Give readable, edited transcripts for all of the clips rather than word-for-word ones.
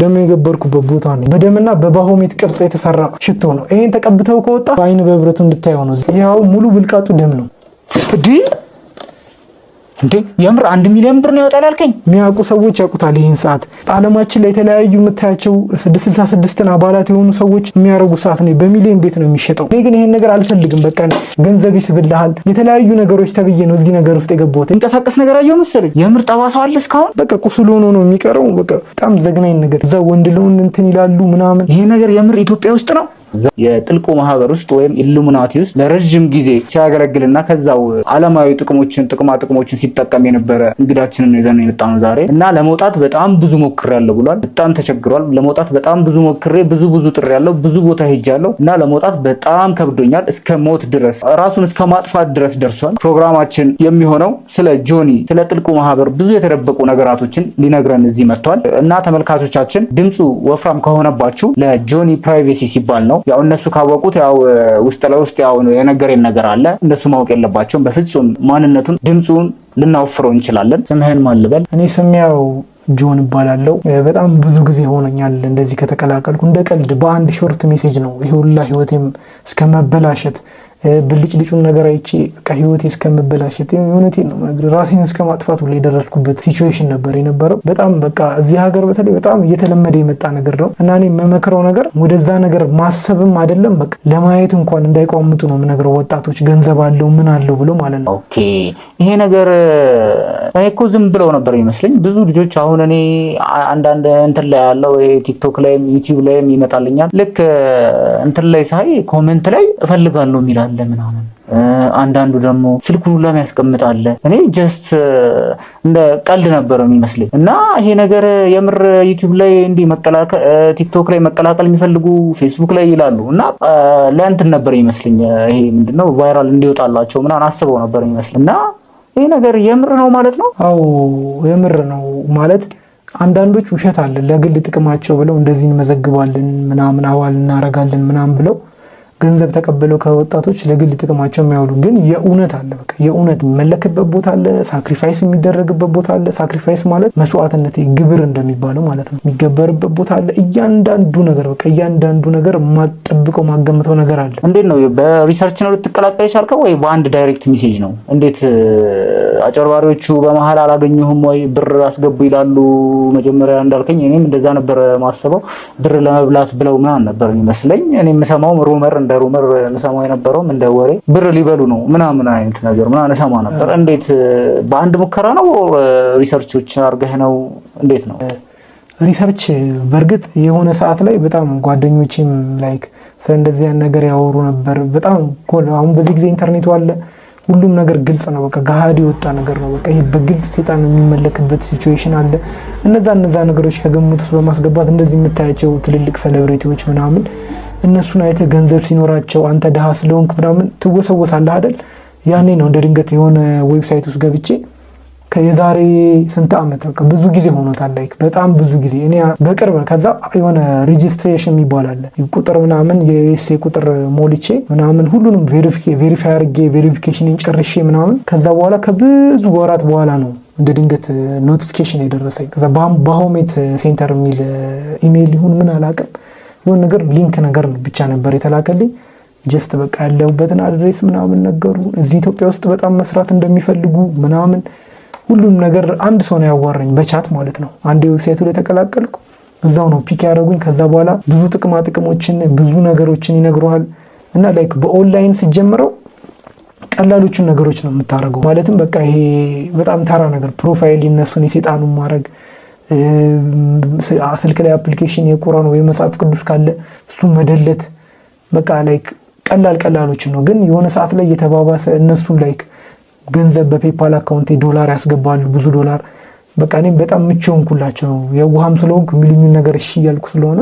ደም የገበርኩበት ቦታ ነው። በደምና በባሆሜት ቅርጽ የተሰራ ሽቶ ነው። ይሄን ተቀብተው ከወጣ በአይን በብረቱ እንድታየው ነው። ይሄው ሙሉ ብልቃጡ ደም ነው። እንዴ የምር 1 ሚሊዮን ብር ነው ያወጣል አልከኝ? የሚያውቁ ሰዎች ያውቁታል። ይሄን ሰዓት ዓለማችን ላይ የተለያዩ የምታያቸው 666 አባላት የሆኑ ሰዎች የሚያረጉ ሰዓት ነው። በሚሊዮን ቤት ነው የሚሸጠው። እኔ ግን ይሄን ነገር አልፈልግም። በቃ ገንዘብ ይስብልሃል የተለያዩ ነገሮች ተብዬ ነው እዚህ ነገር ውስጥ የገባሁት። እንቀሳቀስ ነገር አየሁ መሰለኝ። የምር ጠባሳው አለ እስካሁን። በቃ ቁስል ሆኖ ነው የሚቀረው። በቃ በጣም ዘግናኝ ነገር። እዛ ወንድ ለወንድ እንትን ይላሉ ምናምን። ይሄ ነገር የምር ኢትዮጵያ ውስጥ ነው? የጥልቁ ማህበር ውስጥ ወይም ኢሉሚናቲ ውስጥ ለረጅም ጊዜ ሲያገለግልና ከዛው ዓለማዊ ጥቅሞችን ሲጠቀም የነበረ እንግዳችንን ይዘን የመጣነው ዛሬ እና ለመውጣት በጣም ብዙ ሞክሬያለሁ ብሏል። በጣም ተቸግሯል። ለመውጣት በጣም ብዙ ሞክሬ ብዙ ጥሬያለሁ፣ ብዙ ቦታ ሄጃለሁ እና ለመውጣት በጣም ከብዶኛል። እስከ ሞት ድረስ ራሱን እስከ ማጥፋት ድረስ ደርሷል። ፕሮግራማችን የሚሆነው ስለ ጆኒ ስለ ጥልቁ ማህበር ብዙ የተደበቁ ነገራቶችን ሊነግረን እዚህ መጥቷል እና ተመልካቾቻችን ድምፁ ወፍራም ከሆነባችሁ ለጆኒ ፕራይቬሲ ሲባል ነው። ያው እነሱ ካወቁት ያው ውስጥ ለውስጥ ያው የነገረን ነገር አለ። እነሱ ማወቅ የለባቸውም። በፍጹም ማንነቱን ድምጹን ልናወፍረው እንችላለን። ስምህን ማን ልበል? እኔ ስሜ ያው ጆን እባላለሁ። በጣም ብዙ ጊዜ ሆነኛል እንደዚህ ከተቀላቀልኩ። እንደ ቀልድ በአንድ ሾርት ሜሴጅ ነው ይሄ ሁላ ህይወቴም እስከመበላሸት ብልጭ ልጩን ነገር አይቼ በቃ ህይወቴ እስከመበላሸት የእውነቴን ነው የምነግርህ ራሴን እስከማጥፋት ሁሉ የደረስኩበት ሲቹዌሽን ነበር የነበረው። በጣም በቃ እዚህ ሀገር በተለይ በጣም እየተለመደ የመጣ ነገር ነው እና እኔ የምመክረው ነገር ወደዛ ነገር ማሰብም አይደለም በቃ ለማየት እንኳን እንዳይቋምጡ ነው የምነግረው። ወጣቶች ገንዘብ አለው ምን አለው ብሎ ማለት ነው። ኦኬ ይሄ ነገር እኔ እኮ ዝም ብለው ነበር ይመስለኝ ብዙ ልጆች። አሁን እኔ አንዳንድ እንትን ላይ ያለው ቲክቶክ ላይም ዩቲዩብ ላይም ይመጣልኛል። ልክ እንትን ላይ ሳይ ኮሜንት ላይ እፈልጋለሁ የሚላል ለምናምን አንዳንዱ ደግሞ ስልኩን ሁሉ ያስቀምጣል። እኔ ጀስት እንደ ቀልድ ነበር የሚመስለኝ እና ይሄ ነገር የምር ዩቲዩብ ላይ እንዲ መቀላቀል ቲክቶክ ላይ መቀላቀል የሚፈልጉ ፌስቡክ ላይ ይላሉ እና ለእንትን ነበር ይመስለኝ ይሄ ምንድነው ቫይራል እንዲወጣላቸው ምናምን አስበው ነበር ይመስለኝ እና ይሄ ነገር የምር ነው ማለት ነው? አዎ የምር ነው ማለት አንዳንዶች ውሸት አለ ለግል ጥቅማቸው ብለው እንደዚህ እንመዘግባለን ምናምን አዋል እናረጋለን ምናምን ብለው ገንዘብ ተቀበለው ከወጣቶች ለግል ጥቅማቸው የሚያውሉ ግን የእውነት አለ። በቃ የእውነት መለከበት ቦታ አለ። ሳክሪፋይስ የሚደረግበት ቦታ አለ። ሳክሪፋይስ ማለት መስዋዕትነት ግብር እንደሚባለው ማለት ነው። የሚገበርበት ቦታ አለ። እያንዳንዱ ነገር በቃ እያንዳንዱ ነገር ማጠብቀው ማገምተው ነገር አለ። እንዴት ነው በሪሰርች ነው ልትቀላቀል የቻልከው ወይ በአንድ ዳይሬክት ሜሴጅ ነው? እንዴት አጨርባሪዎቹ በመሃል አላገኙህም ወይ ብር አስገቡ ይላሉ? መጀመሪያ እንዳልከኝ እኔም እንደዛ ነበር ማሰበው ብር ለመብላት ብለው ምናምን ነበር የሚመስለኝ። እኔ የምሰማው ሩመር ሩመር እንሰማው የነበረው እንደ ወሬ ብር ሊበሉ ነው ምናምን አይነት ነገር ምናምን እንሰማ ነበር። እንዴት በአንድ ሙከራ ነው ሪሰርቾች አርገህ ነው? እንዴት ነው ሪሰርች? በርግጥ የሆነ ሰዓት ላይ በጣም ጓደኞቼም ላይክ ስለ እንደዚህ ያን ነገር ያወሩ ነበር። በጣም አሁን በዚህ ጊዜ ኢንተርኔቱ አለ ሁሉም ነገር ግልጽ ነው። በቃ ጋሃዲ ወጣ ነገር ነው። በቃ ይሄ በግልጽ ሰይጣን የሚመለክበት ሲቹዌሽን አለ። እነዛ ነገሮች ከግምት ውስጥ በማስገባት እንደዚህ የምታያቸው ትልልቅ ሴሌብሪቲዎች ምናምን እነሱን አይተ ገንዘብ ሲኖራቸው አንተ ደሃ ስለሆንክ ምናምን ትወሰወሳለህ አይደል? ያኔ ነው እንደ ድንገት የሆነ ዌብሳይት ውስጥ ገብቼ ከየዛሬ ስንት ዓመት በቃ ብዙ ጊዜ ሆኖታል። ላይክ በጣም ብዙ ጊዜ እኔ በቅርብ ከዛ የሆነ ሬጂስትሬሽን የሚባል አለ ቁጥር ምናምን የዩኤስኤ ቁጥር ሞልቼ ምናምን ሁሉንም ቬሪፋይ አድርጌ ቬሪፊኬሽንን ጨርሼ ምናምን ከዛ በኋላ ከብዙ ወራት በኋላ ነው እንደ ድንገት ኖቲፊኬሽን የደረሰኝ። ከዛ ባሆሜት ሴንተር የሚል ኢሜይል ይሁን ምን አላውቅም የሆነ ነገር ሊንክ ነገር ብቻ ነበር የተላከልኝ። ጀስት በቃ ያለሁበትን አድሬስ ምናምን ነገሩ። እዚህ ኢትዮጵያ ውስጥ በጣም መስራት እንደሚፈልጉ ምናምን ሁሉም ነገር አንድ ሰው ነው ያዋራኝ በቻት ማለት ነው። አንድ ዌብሳይቱ ላይ ተቀላቀልኩ። እዛው ነው ፒክ ያደረጉኝ። ከዛ በኋላ ብዙ ጥቅሞችን ብዙ ነገሮችን ይነግሩሃል እና ላይክ በኦንላይን ሲጀምረው ቀላሎቹን ነገሮች ነው የምታደርገው። ማለትም በቃ ይሄ በጣም ተራ ነገር ፕሮፋይል እነሱን የሰይጣኑን ማድረግ ስልክ ላይ አፕሊኬሽን የቁርአን ወይ መጽሐፍ ቅዱስ ካለ እሱ መደለት በቃ ላይክ ቀላሎችን ነው። ግን የሆነ ሰዓት ላይ የተባባሰ እነሱን ላይክ ገንዘብ በፔፓል አካውንቴ ዶላር ያስገባሉ ብዙ ዶላር። በቃ እኔም በጣም ምቹ ሆንኩላቸው የውሃም ስለሆንኩ የሚሉኝን ነገር እሺ እያልኩ ስለሆነ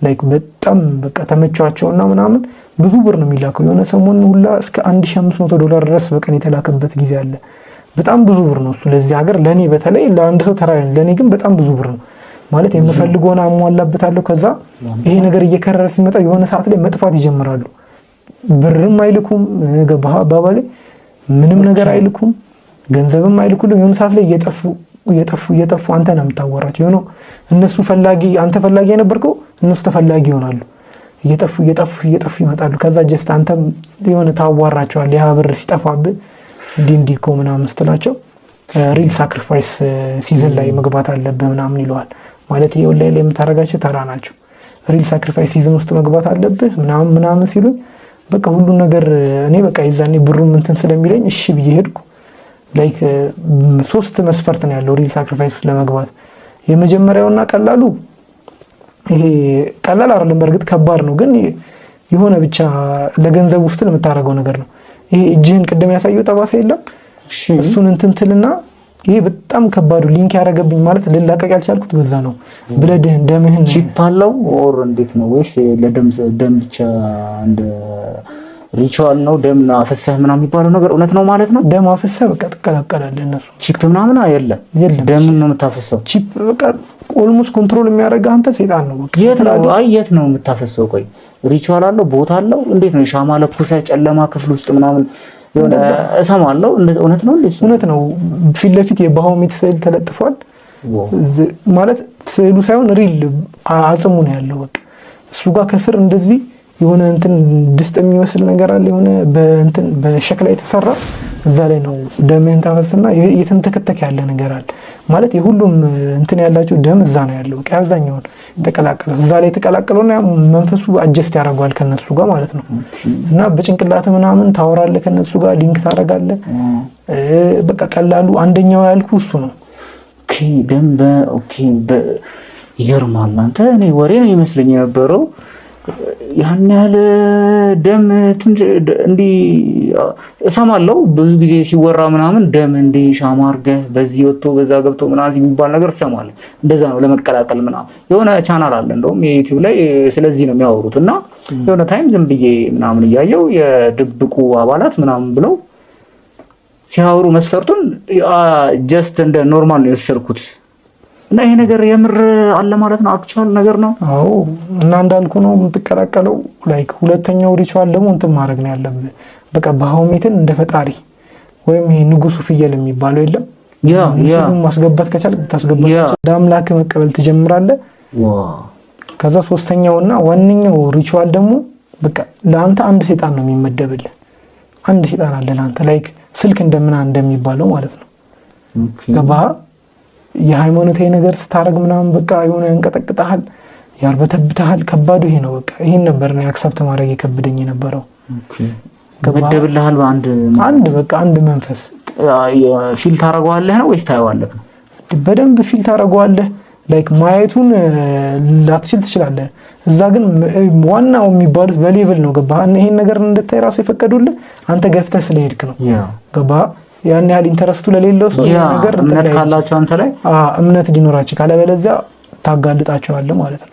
ላይክ በጣም በቃ ተመቻቸውና ምናምን ብዙ ብር ነው የሚላከው። የሆነ ሰሞን ሁላ እስከ $1500 ድረስ በቀን የተላከበት ጊዜ አለ። በጣም ብዙ ብር ነው እሱ ለዚህ ሀገር ለኔ በተለይ ለአንድ ሰው ተራ ለኔ ግን በጣም ብዙ ብር ነው ማለት የምፈልገውን አሟላበታለሁ። ከዛ ይሄ ነገር እየከረረ ሲመጣ የሆነ ሰዓት ላይ መጥፋት ይጀምራሉ። ብርም አይልኩም ገባህ አባባሌ ምንም ነገር አይልኩም ገንዘብም አይልኩልም። የሆነ ሰዓት ላይ እየጠፉ እየጠፉ አንተ ነው የምታወራቸው። የሆነ እነሱ ፈላጊ አንተ ፈላጊ የነበርከው እነሱ ተፈላጊ ይሆናሉ። እየጠፉ ይመጣሉ። ከዛ ጀስት አንተም የሆነ ታዋራቸዋል። ያ ብር ሲጠፋብህ እንዲህ እኮ ምናምን ስትላቸው ሪል ሳክሪፋይስ ሲዝን ላይ መግባት አለብህ ምናምን ይለዋል። ማለት ይሄ ላይ የምታረጋቸው ተራ ናቸው። ሪል ሳክሪፋይስ ሲዝን ውስጥ መግባት አለብህ ምናምን ሲሉኝ በቃ ሁሉ ነገር እኔ በቃ ይዛኔ ብሩም እንትን ስለሚለኝ እሺ ብዬ ሄድኩ። ላይክ 3 መስፈርት ነው ያለው ሪል ሳክሪፋይስ ውስጥ ለመግባት። የመጀመሪያውና ቀላሉ ይሄ ቀላል አይደለም፣ በእርግጥ ከባድ ነው፣ ግን የሆነ ብቻ ለገንዘብ ውስጥ የምታረገው ነገር ነው። ይሄ እጅህን ቅድም ያሳየው ጠባሳ የለም እሱን እንትንትልና ይሄ በጣም ከባዱ ሊንክ ያደረገብኝ ማለት ልላቀቅ ያልቻልኩት በዛ ነው። ብለድህን ደምህን ቺፕ አለው ኦር እንዴት ነው? ወይስ ደም ብቻ እንደ ሪቹዋል ነው? ደም አፈሰህ ምናምን የሚባለው ነገር እውነት ነው ማለት ነው? ደም አፈሰህ በቃ ትቀላቀላለህ። እነሱ ቺፕ ምናምን የለም፣ ደም ነው የምታፈሰው። ቺፕ በቃ ኦልሞስት ኮንትሮል የሚያደርግህ አንተ ሰይጣን ነው። በቃ የት ነው የምታፈሰው? ቆይ ሪቹዋል አለው? ቦታ አለው? እንዴት ነው? ሻማ ለኩሰህ ጨለማ ክፍል ውስጥ ምናምን የሆነ እሰማለሁ። እውነት ነው? እውነት ነው። ፊት ለፊት የባሆሜት ስዕል ተለጥፏል። ማለት ስዕሉ ሳይሆን ሪል አጽሙ ነው ያለው። በቃ እሱ ጋር ከስር እንደዚህ የሆነ እንትን ድስት የሚመስል ነገር አለ፣ የሆነ በሸክላ የተሰራ እዛ ላይ ነው ደምህን ታፈስና የተንተከተክ ያለ ነገር አለ። ማለት የሁሉም እንትን ያላቸው ደም እዛ ነው ያለው። በቃ አብዛኛውን ተቀላቀለ እዛ ላይ ተቀላቀለውና መንፈሱ አጀስት ያደርገዋል ከነሱ ጋር ማለት ነው። እና በጭንቅላት ምናምን ታወራለህ ከነሱ ጋር ሊንክ ታደርጋለህ። በቃ ቀላሉ አንደኛው ያልኩ እሱ ነው። ኦኬ ደም ይገርማል። አንተ እኔ ወሬ ነው ይመስለኝ የነበረው ያን ያህል ደም እንዲህ እሰማለሁ ብዙ ጊዜ ሲወራ ምናምን ደም እንዲህ ሻማ አድርገህ በዚህ ወጥቶ በዛ ገብቶ ምናምን የሚባል ነገር እሰማለሁ። እንደዛ ነው ለመቀላቀል ምናምን የሆነ ቻናል አለ እንደውም የዩቲዩብ ላይ ስለዚህ ነው የሚያወሩት። እና የሆነ ታይም ዝም ብዬ ምናምን እያየው የድብቁ አባላት ምናምን ብለው ሲያወሩ መስፈርቱን ጀስት እንደ ኖርማል ነው የወሰድኩት። እና ይሄ ነገር የምር አለ ማለት ነው? አክቹዋል ነገር ነው? አዎ። እና እንዳልኩ ነው የምትቀላቀለው። ላይክ ሁለተኛው ሪቹዋል ደግሞ እንትን ማድረግ ነው ያለብህ። በቃ ባሆሜትን እንደ ፈጣሪ ወይም ይሄ ንጉሱ ፍየል የሚባለው የለም ያ ማስገባት ከቻልክ ታስገባት እንደ አምላክ መቀበል ትጀምራለህ። ከዛ ሶስተኛውና ዋነኛው ሪቹዋል ደግሞ በቃ ለአንተ አንድ ሰይጣን ነው የሚመደብልህ። አንድ ሰይጣን አለ ለአንተ ላይክ ስልክ እንደሚባለው ማለት ነው። ገባህ? የሃይማኖታዊ ነገር ስታረግ ምናምን በቃ የሆነ ያንቀጠቅጣል፣ ያርበተብታል። ከባዱ ይሄ ነው። በቃ ይሄን ነበር ነው አክሰፕት ማድረግ የከበደኝ የነበረው። ገበደብልሃል አንድ መንፈስ ፊል ታረጋዋለህ ነው ወይስ ታየዋለህ ነው? በደንብ ፊል ታረጋዋለህ። ላይክ ማየቱን ላትችል ትችላለህ። እዛ ግን ዋናው የሚባሉት በሌቭል ነው። ገባህ? ይሄን ነገር እንድታይ ራሱ የፈቀዱልህ አንተ ገፍተህ ስለሄድክ ነው። ገባህ? ያን ያህል ኢንተረስቱ ለሌለው ሰው ነገር እምነት ካላቸው አንተ ላይ እምነት ሊኖራቸው ካለበለዚያ ታጋልጣቸዋለህ ማለት ነው።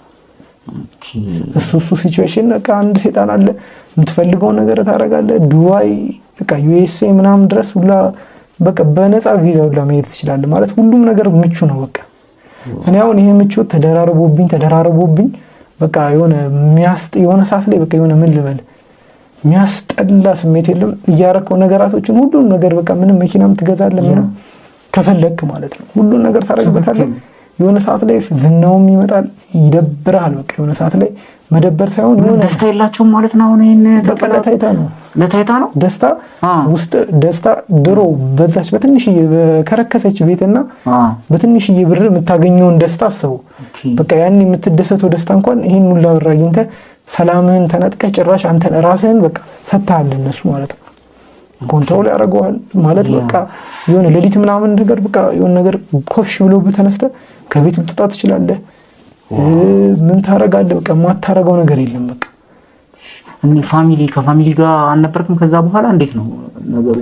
እሱ ሲቹዌሽን በቃ አንድ ሰይጣን አለ። የምትፈልገው ነገር ታረጋለህ። ዱባይ በቃ ዩኤስኤ ምናምን ድረስ ሁላ በቃ በነፃ ቪዛ ሁላ መሄድ ትችላለህ ማለት ሁሉም ነገር ምቹ ነው። በቃ እኔ አሁን ይሄ ምቹ ተደራርቦብኝ በቃ የሆነ ሰዓት ላይ በቃ የሆነ ምን ልበል የሚያስጠላ ስሜት የለም። እያረከው ነገራቶችን ሁሉን ነገር በቃ ምንም መኪናም ትገዛለህ ምንም ከፈለክ ማለት ነው ሁሉን ነገር ታረግበታለህ። የሆነ ሰዓት ላይ ዝናውም ይመጣል፣ ይደብራል። በቃ የሆነ ሰዓት ላይ መደበር ሳይሆን የሆነ ደስታ የላቸውም ማለት ነው። አሁን ይሄን በቃ ለታይታ ነው ደስታ ውስጥ ደስታ ድሮ በዛች በትንሽዬ በከረከሰች ቤትና በትንሽዬ ብር የምታገኘውን ደስታ አስበው። በቃ ያን የምትደሰተው ደስታ እንኳን ይሄን ሁሉ ብር አግኝተህ ሰላምህን ተነጥቀህ ጭራሽ አንተ ራስህን በቃ ሰጥተሃል እነሱ ማለት ነው። ኮንትሮል ያደርገዋል ማለት በቃ የሆነ ሌሊት ምናምን ነገር በቃ የሆነ ነገር ኮሽ ብሎ ተነስተህ ከቤት ልትወጣ ትችላለህ። ምን ታረጋለህ? በቃ ማታረጋው ነገር የለም። በቃ ከፋሚሊ ጋር አልነበርክም? ከዛ በኋላ እንዴት ነው ነገሩ?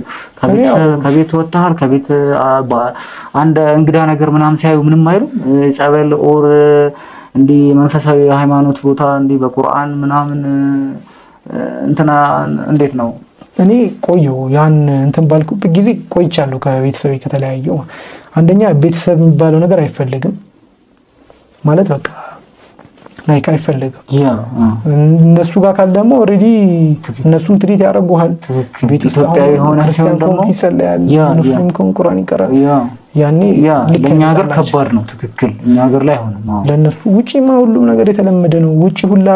ከቤት ወጣሃል? ከቤት አንድ እንግዳ ነገር ምናምን ሲያዩ ምንም አይሉ? ጸበል ኦር እንዲህ መንፈሳዊ ሃይማኖት ቦታ እንዲህ በቁርአን ምናምን እንትና እንዴት ነው? እኔ ቆየሁ ያን እንትን ባልኩበት ጊዜ ቆይቻለሁ ከቤተሰብ ከተለያየው። አንደኛ ቤተሰብ የሚባለው ነገር አይፈልግም ማለት በቃ ላይክ አይፈልግም። እነሱ ጋር ካል ደግሞ ኦሬዲ እነሱን ትሪት ያደርጉሃል። ቤት ውስጥ ኢትዮጵያዊ ሆነ ሲሆን ደግሞ ይጸልያል፣ ሙስሊም ቁርአን ይቀራል። ያኔ ለኛ ሀገር ከባድ ነው። ትክክል እኛ ሀገር ላይ ሆነ ለነሱ ውጪማ ሁሉም ነገር የተለመደ ነው። ውጪ ሁላ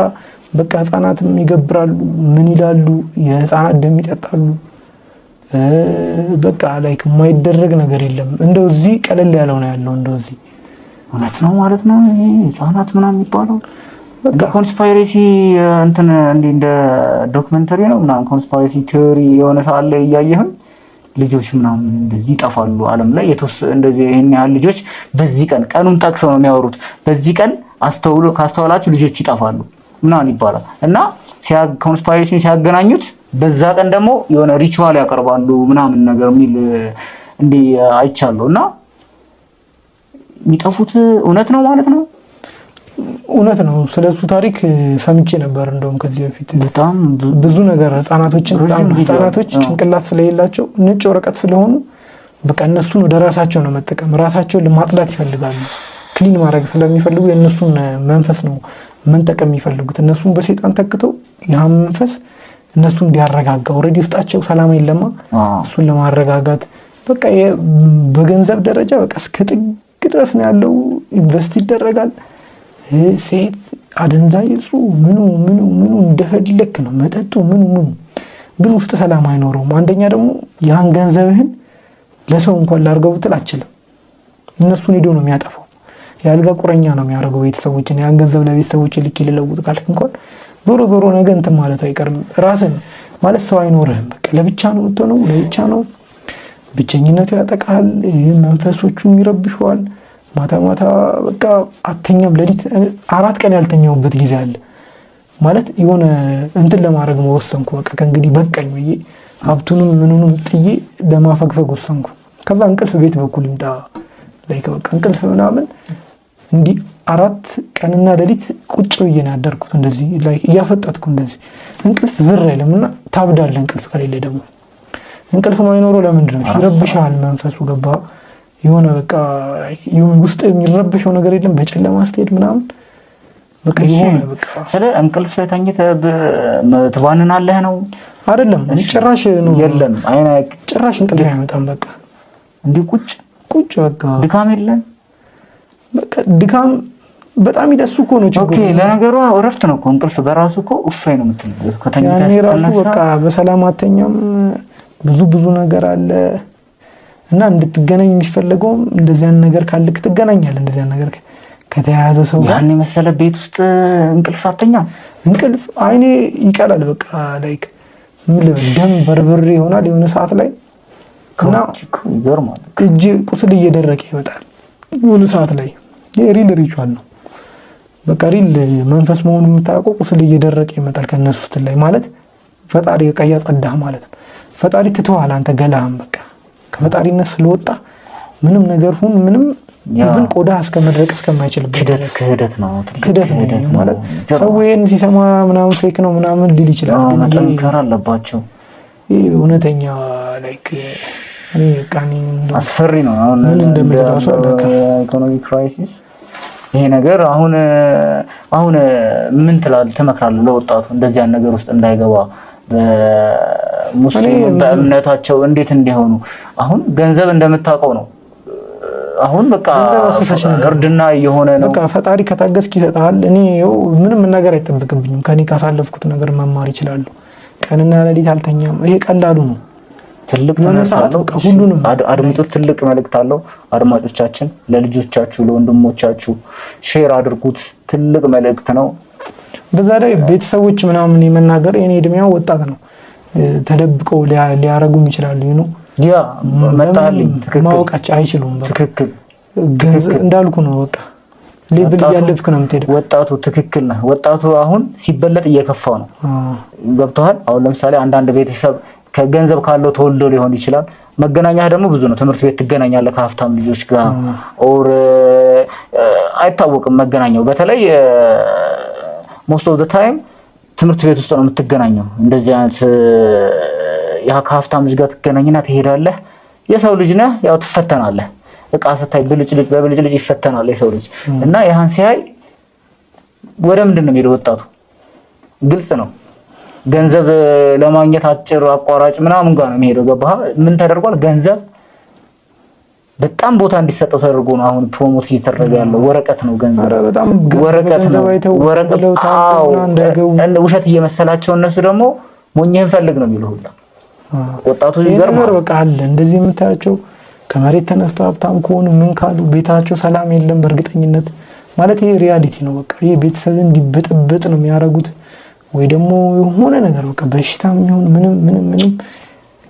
በቃ ህፃናትም ይገብራሉ፣ ምን ይላሉ፣ የህፃናት ደም ይጠጣሉ። በቃ ላይክ የማይደረግ ነገር የለም። እንደው እዚህ ቀለል ያለው ነው ያለው። እንደው እዚህ እውነት ነው ማለት ነው። ይሄ ህፃናት ምናምን የሚባለው በቃ ኮንስፓይሬሲ እንትን እንደ ዶክመንተሪ ነው ምናምን ኮንስፓይሬሲ ቲዮሪ የሆነ ሰዓት ላይ እያየህም ልጆች ምናምን እንደዚህ ይጠፋሉ ዓለም ላይ እንደዚህ ይሄን ያህል ልጆች በዚህ ቀን ቀኑን ጠቅሰው ነው የሚያወሩት። በዚህ ቀን ካስተዋላችሁ ልጆች ይጠፋሉ ምናምን ይባላል እና ኮንስፓይሬሲን ሲያገናኙት በዛ ቀን ደግሞ የሆነ ሪቹዋል ያቀርባሉ ምናምን ነገር የሚል እንዲህ አይቻለሁ። እና የሚጠፉት እውነት ነው ማለት ነው። እውነት ነው። ስለሱ ታሪክ ሰምቼ ነበር። እንደውም ከዚህ በፊት በጣም ብዙ ነገር ህፃናቶች ጭንቅላት ስለሌላቸው ነጭ ወረቀት ስለሆኑ በቃ እነሱን ወደ ራሳቸው ነው መጠቀም፣ ራሳቸውን ለማጥላት ይፈልጋሉ። ክሊን ማድረግ ስለሚፈልጉ የእነሱን መንፈስ ነው መንጠቀም የሚፈልጉት። እነሱን በሰይጣን ተክተው ያ መንፈስ እነሱ እንዲያረጋጋ ኦሬዲ ውስጣቸው ሰላም የለማ እሱን ለማረጋጋት በቃ በገንዘብ ደረጃ በቃ እስከ ጥግ ድረስ ነው ያለው። ኢንቨስት ይደረጋል። ሴት አደንዛዥ እጹ ምኑ እንደፈለክ ነው መጠጡ ምኑ ግን ውስጥ ሰላም አይኖረውም። አንደኛ ደግሞ ያን ገንዘብህን ለሰው እንኳን ላርገው ብትል አትችልም። እነሱን ሄዶ ነው የሚያጠፋው። ያልጋ ቁረኛ ነው የሚያደርገው ቤተሰቦችን። ያን ገንዘብ ለቤተሰቦች ልክ ይልለውጥ ካልክ እንኳን ዞሮ ነገ እንትን ማለት አይቀርም። ራስን ማለት ሰው አይኖርህም። በቃ ለብቻ ነው የምትሆነው፣ ለብቻ ነው። ብቸኝነቱ ያጠቃል። መንፈሶቹም ይረብሸዋል። ማታ በቃ አተኛም። ለሊት 4 ቀን ያልተኛውበት ጊዜ አለ። ማለት የሆነ እንትን ለማድረግ ወሰንኩ። በቃ ከእንግዲህ በቃኝ ብዬ ሀብቱንም ምኑንም ጥዬ ለማፈግፈግ ወሰንኩ። ከዛ እንቅልፍ ቤት በኩል ይምጣ ላይክ በቃ እንቅልፍ ምናምን እንዲህ 4 ቀንና ለሊት ቁጭ ብዬ ነው ያደርኩት። እንደዚህ ላይክ እያፈጠጥኩ እንደዚህ እንቅልፍ ዝር አይልምና ታብዳለህ። እንቅልፍ ከሌለ ደግሞ እንቅልፍ ማይኖረው ለምንድን ነው? ይረብሻል መንፈሱ ገባ የሆነ በቃ ውስጥ የሚረብሸው ነገር የለም። በጨለማ ስትሄድ ምናምን በቃ የሆነ በቃ ስለ እንቅልፍ ተኝተህ ትባንናለህ ነው አይደለም? ጭራሽ ነው የለም። አይና ጭራሽ እንቅልፍ አይመጣም። በቃ እንዲህ ቁጭ በቃ ድካም የለም። በቃ ድካም በጣም ይደሱ እኮ ነው ችግሩ። ኦኬ ለነገሩ እረፍት ነው እኮ እንቅልፍ በራሱ እኮ እፎይ ነው የምትለው ከተኛህ ራሱ በቃ በሰላም አተኛም። ብዙ ነገር አለ እና እንድትገናኝ የሚፈልገው እንደዚህ ነገር ካልክ ትገናኛለህ። እንደዚህ ነገር ከተያያዘ ሰው ጋር ያን መሰለ ቤት ውስጥ እንቅልፍ አተኛም። እንቅልፍ አይኔ ይቀላል። በቃ ላይክ ደም በርበሬ ይሆናል የሆነ ሰዓት ላይ እና ይገርማል። እጅ ቁስል እየደረቀ ይመጣል የሆነ ሰዓት ላይ። የሪል ሪቹዋል ነው በቃ ሪል መንፈስ መሆኑን የምታውቀው ቁስል እየደረቀ ይመጣል ከነሱ ውስጥ ላይ ማለት ፈጣሪ ቀያ ጸዳህ ማለት ነው። ፈጣሪ ትተዋል አንተ ገላህም በቃ ከፈጣሪነት ስለወጣ ምንም ነገር ሁን ምንም ይብን ቆዳ እስከመድረቅ እስከማይችልበት ክህደት ነው ማለት ሰው ይሄን ሲሰማ ምናምን ፌክ ነው ምናምን ሊል ይችላል። ግን መጠንከር አለባቸው። ይሄ እውነተኛ ላይክ እኔ ቃኒ አስፈሪ ነው። አሁን ምን እንደምትራሱ አለካ ኢኮኖሚክ ክራይሲስ ይሄ ነገር አሁን ምን ትመክራለህ ለወጣቱ እንደዚህ ያን ነገር ውስጥ እንዳይገባ? በሙስሊም በእምነታቸው እንዴት እንዲሆኑ? አሁን ገንዘብ እንደምታውቀው ነው። አሁን በቃ እርድና እየሆነ ነው። በቃ ፈጣሪ ከታገስክ ይሰጣል። እኔ ምንም ነገር አይጠበቅብኝም። ከኔ ካሳለፍኩት ነገር መማር ይችላሉ። ቀንና ሌሊት አልተኛም። ይሄ ቀላሉ ነው። ትልቅ መልእክት አለው። ሁሉንም አድምጡት። ትልቅ መልእክት አለው። አድማጮቻችን ለልጆቻችሁ ለወንድሞቻችሁ ሼር አድርጉት። ትልቅ መልእክት ነው። በዛ ላይ ቤተሰቦች ምናምን የመናገር የኔ እድሜው ወጣት ነው። ተደብቀው ሊያረጉም ይችላሉ ነው ያ መጣልኝ። ትክክል ማወቃቸው አይችሉም። ትክክል እንዳልኩ ነው። በቃ ሌብል ያለፍክ ነው የምትሄደው። ወጣቱ ትክክል ነው። ወጣቱ አሁን ሲበለጥ እየከፋው ነው። ገብቶሃል? አሁን ለምሳሌ አንዳንድ ቤተሰብ ከገንዘብ ካለው ተወልዶ ሊሆን ይችላል። መገናኛህ ደግሞ ብዙ ነው። ትምህርት ቤት ትገናኛለህ ከሀብታም ልጆች ጋር ኦር አይታወቅም መገናኛው። በተለይ ሞስት ኦፍ ዘ ታይም ትምህርት ቤት ውስጥ ነው የምትገናኘው። እንደዚህ አይነት ያ ከሀብታም ልጅ ጋር ትገናኝና ትሄዳለህ። የሰው ልጅ ነህ፣ ያው ትፈተናለህ። እቃ ስታይ በብልጭልጭ ይፈተናል የሰው ልጅ እና ያን ሲያይ ወደ ምንድን ነው የሚሄደው ወጣቱ? ግልጽ ነው። ገንዘብ ለማግኘት አጭር አቋራጭ ምናምን ጋር ነው የሚሄደው። ገባህ? ምን ተደርጓል? ገንዘብ በጣም ቦታ እንዲሰጠው ተደርጎ ነው አሁን ፕሮሞት እየተደረገ ያለው። ወረቀት ነው ገንዘብ፣ ወረቀት ነው ወረቀት። አዎ ውሸት እየመሰላቸው እነሱ ደግሞ ሞኝህን ፈልግ ነው የሚሉት ሁላ ወጣቱ ይገርማል። በቃ አለ እንደዚህ የምታያቸው ከመሬት ተነስተው ሀብታም ከሆኑ ምን ካሉ ቤታቸው ሰላም የለም በእርግጠኝነት ማለት ይሄ ሪያሊቲ ነው። በቃ ይሄ ቤተሰብን እንዲበጥበጥ ነው የሚያደርጉት ወይ ደግሞ የሆነ ነገር በቃ በሽታም ይሁን ምንም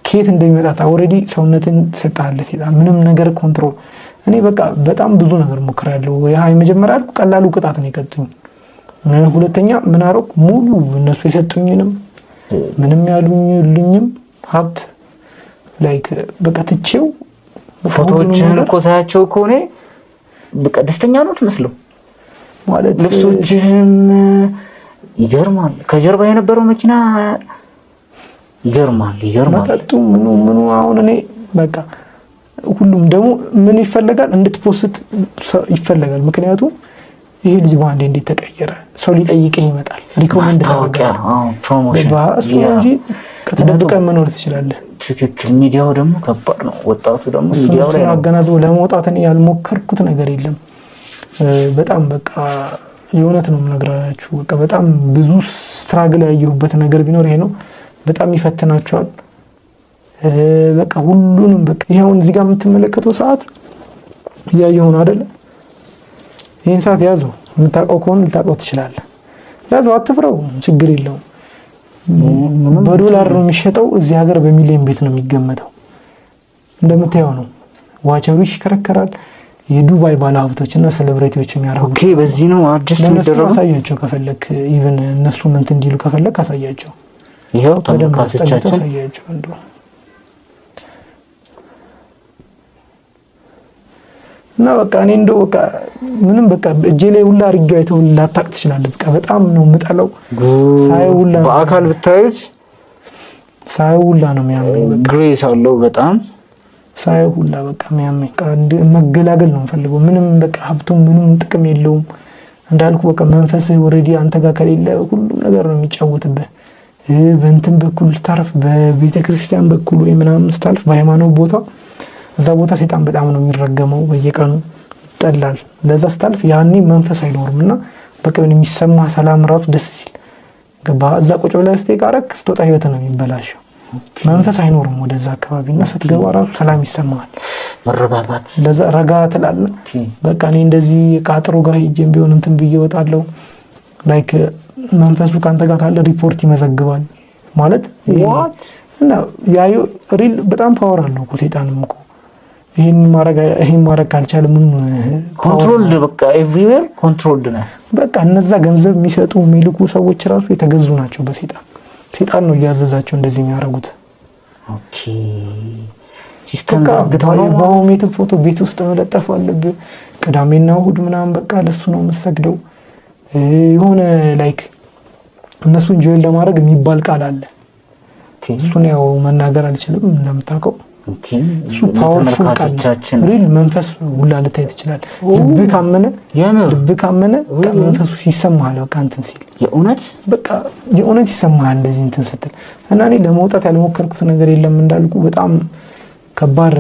ከየት እንደሚመጣ ኦሬዲ ሰውነትን ሰጣለት ይላል። ምንም ነገር ኮንትሮል እኔ በቃ በጣም ብዙ ነገር ሞክራለሁ። ያ የመጀመሪያ ቀላሉ ቅጣት ነው የቀጡኝ። ሁለተኛ ምን አደረኩ? ሙሉ እነሱ የሰጡኝንም ምንም ያሉኝም ሀብት ላይክ በቃ ትቼው ፎቶዎችን እኮ ሳያቸው ከሆነ በቃ ደስተኛ ነው ትመስለው ማለት ልብሶችህም ይገርማል። ከጀርባ የነበረው መኪና ይገርማል። መጠጡ ምኑ አሁን እኔ በቃ ሁሉም ደግሞ ምን ይፈልጋል እንድትፖስት ይፈልጋል። ምክንያቱም ይሄ ልጅ ባንዴ እንዴት ተቀየረ ሰው ሊጠይቀኝ ይመጣል። ሪኮመንድ ታውቂያ ፕሮሞሽን እንጂ ከተደብቀን መኖር ትችላለህ። ትክክል። ሚዲያው ደግሞ ከባድ ነው። ወጣቱ ደግሞ ሚዲያው ላይ አገናዝቦ ለመውጣት እኔ ያልሞከርኩት ነገር የለም። በጣም በቃ የእውነት ነው የምነግራችሁ። በቃ በጣም ብዙ ስትራግል ያየሁበት ነገር ቢኖር ይሄ ነው። በጣም ይፈትናቸዋል። በቃ ሁሉንም በቃ ይሄውን እዚህ ጋር የምትመለከተው ሰዓት እያየሁ ነው አይደለ? ይሄን ሰዓት ያዘው። የምታውቀው ከሆነ ልታውቀው ትችላለህ። ያዘው፣ አትፍረው፣ ችግር የለውም። በዶላር ነው የሚሸጠው። እዚህ ሀገር በሚሊዮን ቤት ነው የሚገመተው። እንደምታየው ነው። ዋቻው ይሽከረከራል። የዱባይ ባለሀብቶችና ሴሌብሪቲዎች የሚያረጉት ኦኬ። በዚህ ነው አድጀስት የሚደረገው። አሳያቸው ከፈለክ ኢቭን እነሱ ምን እንዲሉ ከፈለክ አሳያቸው። ይሄው ተመልካቾቻችን አሳያቸው እንደው እና በቃ እኔ እንደው በቃ ምንም በቃ እጄ ላይ ሁላ አድርጌው አይተው ላታቅ ትችላለህ። በቃ በጣም ነው የምጠላው። ሳይው ሁላ በአካል ብታዩት ሳይው ሁላ ነው የሚያመኝ። በቃ ግሬስ አለው በጣም ሳይው ሁላ በቃ የሚያመኝ። መገላገል ነው የምፈልገው። ምንም በቃ ሀብቱም ምንም ጥቅም የለውም እንዳልኩ። በቃ መንፈስህ ኦሬዲ አንተ ጋር ከሌለ ሁሉም ነገር ነው የሚጫወትብህ። በእንትን በኩል ታርፍ በቤተ ክርስቲያን በኩል ወይ ምናምን ስታልፍ በሃይማኖት ቦታ እዛ ቦታ ሰይጣን በጣም ነው የሚረገመው። በየቀኑ ይጠላል። ለዛ ስታልፍ ያኔ መንፈስ አይኖርምና በቃ የሚሰማ ሰላም ራሱ ደስ ሲል ገባ። እዛ ቁጭ ብለህ ስትቃረክ ስትወጣ ህይወት ነው የሚበላሸው። መንፈስ አይኖርም ወደዛ አካባቢና ስትገባ ራሱ ሰላም ይሰማሃል። መረጋጋት ለዛ ረጋ ትላለህ። በቃ እኔ እንደዚህ ቃጥሮ ጋር ሄጄም ቢሆን እንትን ብዬ እወጣለሁ። ላይክ መንፈሱ ካንተ ጋር ካለ ሪፖርት ይመዘግባል ማለት እና ያዩ ሪል በጣም ፓወር አለው እኮ ሰይጣንም እኮ ይሄን ማረግ ካልቻለ ምን ኮንትሮልድ በቃ ኤቭሪዌር ኮንትሮልድ ነው። በቃ እነዛ ገንዘብ የሚሰጡ የሚልኩ ሰዎች ራሱ የተገዙ ናቸው በሰይጣን። ሰይጣን ነው እያዘዛቸው እንደዚህ የሚያደርጉት። ኦኬ ሲስተም ጋር በሆሜት ፎቶ ቤት ውስጥ መለጠፍ አለብህ። ቅዳሜና እሑድ ምናምን በቃ ለሱ ነው የምትሰግደው። የሆነ ላይክ እነሱን ጆይን ለማድረግ የሚባል ቃል አለ። እሱን ያው መናገር አልችልም እንደምታውቀው። እሱ ፓወርፉል ቃል ሪል መንፈስ ሁላ ልታይ ትችላለህ። ልብ ካመነ መንፈሱ ይሰማሃል። በቃ እንትን ሲል የእውነት ይሰማሃል እንደዚህ እንትን ስትል እና እኔ ለመውጣት ያልሞከርኩት ነገር የለም እንዳልኩ። በጣም ከባድ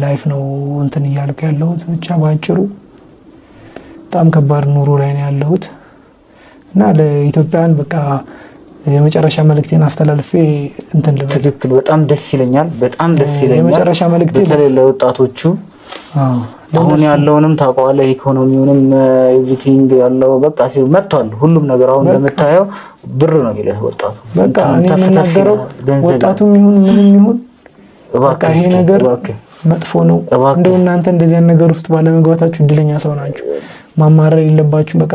ላይፍ ነው እንትን እያልኩ ያለሁት። ብቻ ባጭሩ በጣም ከባድ ኑሮ ላይ ነው ያለሁት እና ለኢትዮጵያን በቃ የመጨረሻ መልእክቴን አስተላልፌ እንትን ልበል። ትክክል። በጣም ደስ ይለኛል። የመጨረሻ መልእክቴ በተለይ ለወጣቶቹ አሁን ያለውንም ታውቀዋለህ፣ ኢኮኖሚውንም ኤቭሪቲንግ ያለው በቃ መጥቷል ሁሉም ነገር። አሁን እንደምታየው ብር ነው የሚለው ወጣቱ። በቃ እኔ የምናገረው ወጣቱም ይሁን ምንም ይሁን በቃ ይሄ ነገር መጥፎ ነው። እንደው እናንተ እንደዚህ ነገር ውስጥ ባለመግባታችሁ እድለኛ ሰው ናችሁ። ማማረር የለባችሁ። በቃ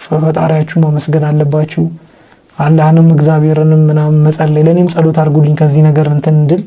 ፈጣሪያችሁ ማመስገን አለባችሁ። አላህንም እግዚአብሔርንም ምናምን መጸለይ። ለኔም ጸሎት አድርጉልኝ ከዚህ ነገር እንትን እንድል